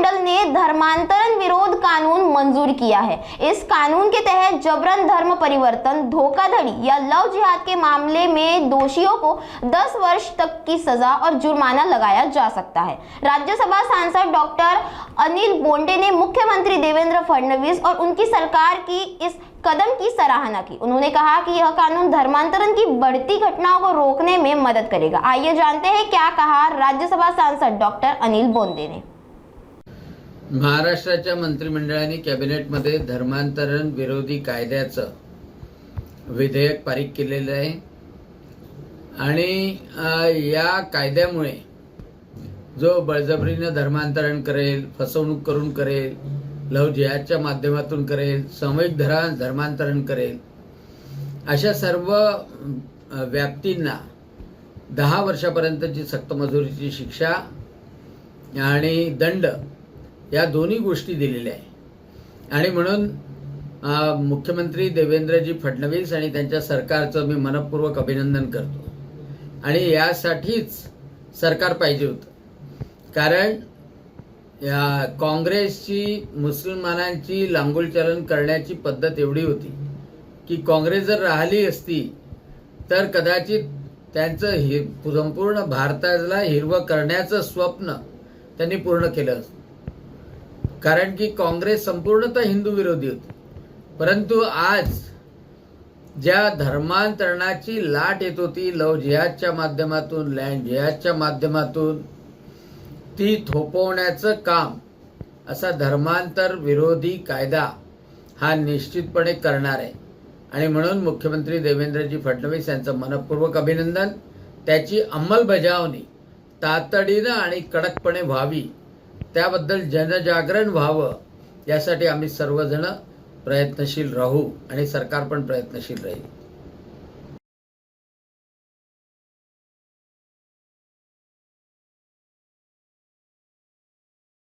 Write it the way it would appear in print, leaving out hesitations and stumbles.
मंत्रिमंडल ने धर्मांतरण विरोध कानून मंजूर किया है। इस कानून के तहत जबरन धर्म परिवर्तन, धोखाधड़ी या लव जिहाद के मामले में दोषियों को 10 वर्ष तक की सजा और जुर्माना लगाया जा सकता है। राज्यसभा सांसद डॉक्टर अनिल बोंडे ने मुख्यमंत्री देवेंद्र फडणवीस और उनकी सरकार की इस कदम की सराहना की। उन्होंने कहा कि यह कानून धर्मांतरण की बढ़ती घटनाओं को रोकने में मदद करेगा। आइए जानते हैं क्या कहा राज्यसभा सांसद डॉक्टर अनिल बोंडे ने। महाराष्ट्राच्या मंत्रिमंडळाने कॅबिनेटमध्ये धर्मांतरण विरोधी कायद्याचं विधेयक पारित केलेलं आहे आणि या कायद्यामुळे जो बळजबरीनं धर्मांतरण करेल, फसवणूक करून करेल, लव जिहादच्या माध्यमातून करेल, सामूहिक धर्मांतरण करेल, अशा सर्व व्यक्तींना 10 वर्षापर्यंतची सक्तमजुरीची शिक्षा आणि दंड या दोन्ही गोष्टी दिलेल्या आहे। आणि म्हणून मुख्यमंत्री देवेंद्रजी फडणवीस आणि त्यांच्या सरकारचं मी मनपूर्वक अभिनंदन करतो आणि यासाठीच सरकार पाहिजे होतं। कारण या काँग्रेसची मुसलमानांची लांगुलचालन करण्याची पद्धत एवढी होती की काँग्रेस जर राहिली असती तर कदाचित त्यांचं संपूर्ण भारताला हिरवं करण्याचं स्वप्न त्यांनी पूर्ण केलं असतं। कारण की काँग्रेस संपूर्णतः हिंदू विरोधी होती, परंतु आज ज्या धर्मांतरणाची लाट येत होती लव जिहादच्या माध्यमातून, लँड जिहादच्या माध्यमातून, ती थोपवण्याचं काम असा धर्मांतर विरोधी कायदा हा निश्चितपणे करणार आहे। आणि म्हणून मुख्यमंत्री देवेंद्रजी फडणवीस यांचं मनपूर्वक अभिनंदन। त्याची अंमलबजावणी तातडीनं आणि कडकपणे व्हावी, त्याबद्दल जनजागरण व्हावं, यासाठी आम्ही सर्वजण प्रयत्नशील राहू आणि सरकार पण प्रयत्नशील राहील।